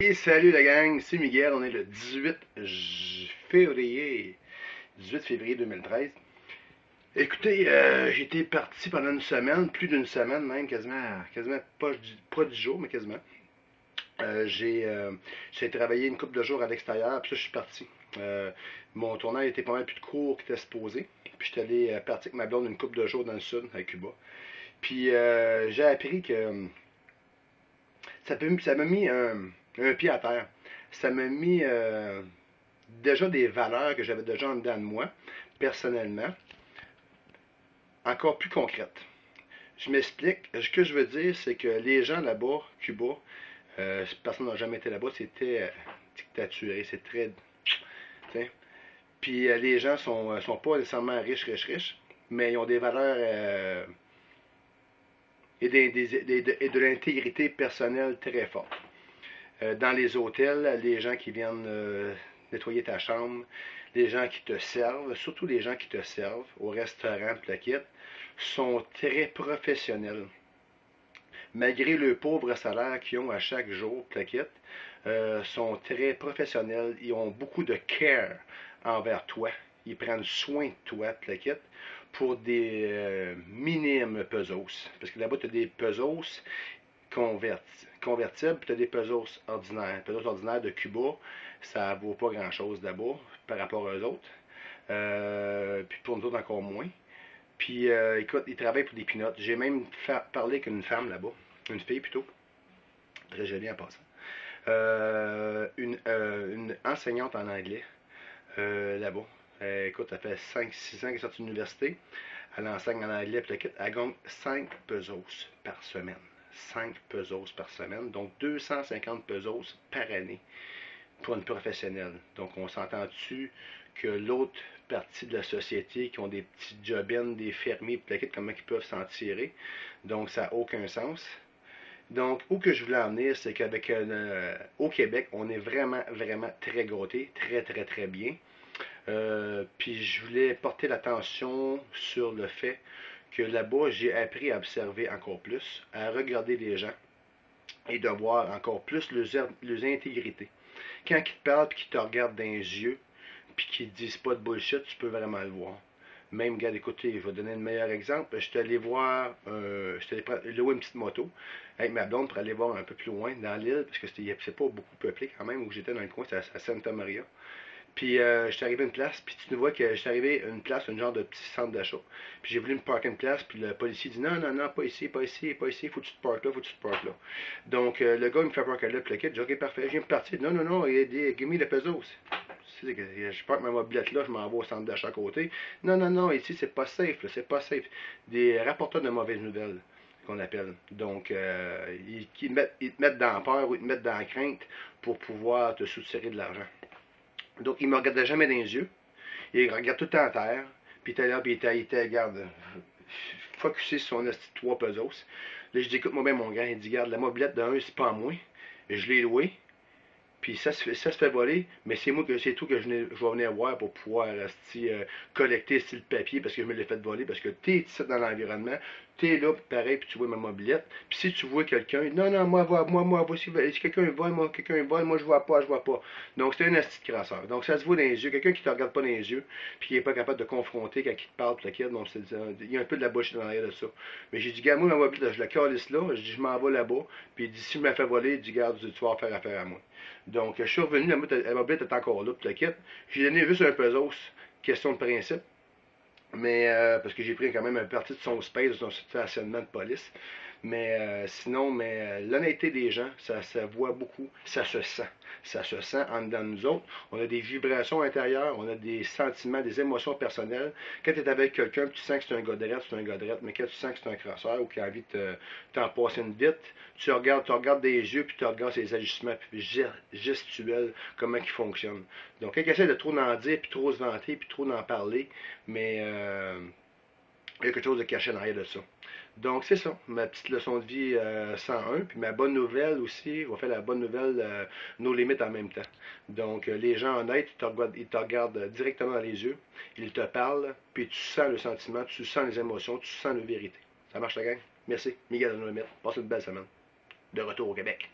Et salut la gang, c'est Miguel, on est le février, 18 février 2013. Écoutez, j'étais parti pendant une semaine, plus d'une semaine même, quasiment pas 10 jours, mais quasiment. J'ai travaillé une couple de jours à l'extérieur, puis là je suis parti. Mon tournage était pas mal plus court qu'il était supposé. Puis j'étais allé partir avec ma blonde une couple de jours dans le sud, à Cuba. Puis j'ai appris que ça m'a mis un pied à terre. Ça m'a mis déjà des valeurs que j'avais déjà en dedans de moi, personnellement, encore plus concrètes. Je m'explique. Ce que je veux dire, c'est que les gens là-bas, Cuba, personne n'a jamais été là-bas, c'était dictaturé, c'est très. T'sais. Puis les gens sont pas nécessairement riches, mais ils ont des valeurs et de l'intégrité personnelle très forte. Dans les hôtels, les gens qui viennent nettoyer ta chambre, les gens qui te servent, surtout les gens qui te servent au restaurant, la kit, sont très professionnels. Malgré le pauvre salaire qu'ils ont à chaque jour, la kit, sont très professionnels. Ils ont beaucoup de care envers toi. Ils prennent soin de toi, la kit, pour des minimes pesos. Parce que là-bas, tu as des pesos convertibles, puis tu as des pesos ordinaires. Les pesos ordinaires de Cuba, ça vaut pas grand-chose là-bas par rapport aux autres. Puis pour nous autres, encore moins. Puis écoute, ils travaillent pour des pinottes. J'ai même parlé avec une femme là-bas, une fille plutôt, très jolie en passant. Une enseignante en anglais là-bas. Écoute, elle fait 5-6 ans qu'elle est sortie de l'université. Elle enseigne en anglais, puis elle gagne 5 pesos par semaine. 5 pesos par semaine, donc 250 pesos par année pour une professionnelle. Donc on s'entend-tu que l'autre partie de la société qui ont des petits job-ins, des fermiers, comment ils peuvent s'en tirer. Donc ça n'a aucun sens. Donc, où que je voulais en venir, c'est qu'avec au Québec, on est vraiment, vraiment très gâtés, très, très, très bien. Puis je voulais porter l'attention sur le fait que là-bas, j'ai appris à observer encore plus, à regarder les gens et de voir encore plus leurs intégrités. Quand ils te parlent et qu'ils te regardent dans les yeux, puis qu'ils ne disent pas de bullshit, tu peux vraiment le voir. Même, regarde, écoutez, je vais donner le meilleur exemple. Je suis allé voir, je suis allé louer une petite moto avec ma blonde pour aller voir un peu plus loin dans l'île, parce que c'est pas beaucoup peuplé quand même, où j'étais dans le coin, c'est à Santa Maria. Puis je suis arrivé à une place, puis tu vois que je suis arrivé à une place, un genre de petit centre d'achat. Puis j'ai voulu me parker une place, puis le policier dit non, non, non, pas ici, pas ici, pas ici, faut que tu te parques là, faut que tu te parques là. Donc le gars il me fait parker là, puis le kid, j'ai dit ok, parfait, je viens de partir. Non, non, non, il dit give me the pesos. Je parque ma mobilette là, je m'en vais au centre d'achat à côté. Non, non, non, ici c'est pas safe, c'est pas safe. Des rapporteurs de mauvaises nouvelles qu'on appelle. Donc, ils te mettent dans la peur ou ils te mettent dans la crainte pour pouvoir te soutirer de l'argent. Donc, il me regardait jamais dans les yeux. Il regarde tout le temps à terre. Puis il était là, puis il était, regarde, focusé sur son esti 3 pesos. Là, je dis, écoute-moi bien, mon gars. Il dit, regarde, la mobilette d'un, c'est pas à moi. Je l'ai loué. Puis ça se fait voler, mais c'est tout que je vais venir voir pour pouvoir collecter le papier parce que je me l'ai fait voler, parce que tu es ici dans l'environnement, tu es là, pareil, puis tu vois ma mobilette. Puis si tu vois quelqu'un, non, non, voici, si quelqu'un vole, moi je vois pas, je vois pas. Donc c'est un asti de crasseur. Donc ça se voit dans les yeux. Quelqu'un qui te regarde pas dans les yeux, puis qui est pas capable de confronter quand il te parle, donc il y a un peu de la bouche dans l'arrière de ça. Mais j'ai dit, gars, moi, ma mobilette, je la calisse là, je dis, je m'en vais là-bas, puis il dit, si je me fais voler, il dit, garde, tu vas faire affaire à moi. Donc, je suis revenu, la mobilette est encore là, puis la quitte. J'ai donné juste un pesos, question de principe. Mais, parce que j'ai pris quand même une partie de son space, de son stationnement de police. Mais sinon, l'honnêteté des gens, ça se voit beaucoup, ça se sent. Ça se sent en dedans de nous autres. On a des vibrations intérieures, on a des sentiments, des émotions personnelles. Quand tu es avec quelqu'un, tu sens que c'est un gars drette, c'est un gars drette. Mais quand tu sens que c'est un crasseur ou qu'il a envie de t'en passer une vite, tu regardes des yeux, puis tu regardes ses ajustements gestuels, comment ils fonctionnent. Donc, quand il essaie de trop en dire, puis trop se vanter, puis trop en parler, mais il y a quelque chose de caché derrière de ça. Donc, c'est ça, ma petite leçon de vie 101. Puis ma bonne nouvelle aussi, on va faire la bonne nouvelle, nos limites en même temps. Donc, les gens honnêtes, ils te regardent directement dans les yeux, ils te parlent, puis tu sens le sentiment, tu sens les émotions, tu sens la vérité. Ça marche la gang? Merci. Miguel de nos limites. Passe une belle semaine. De retour au Québec.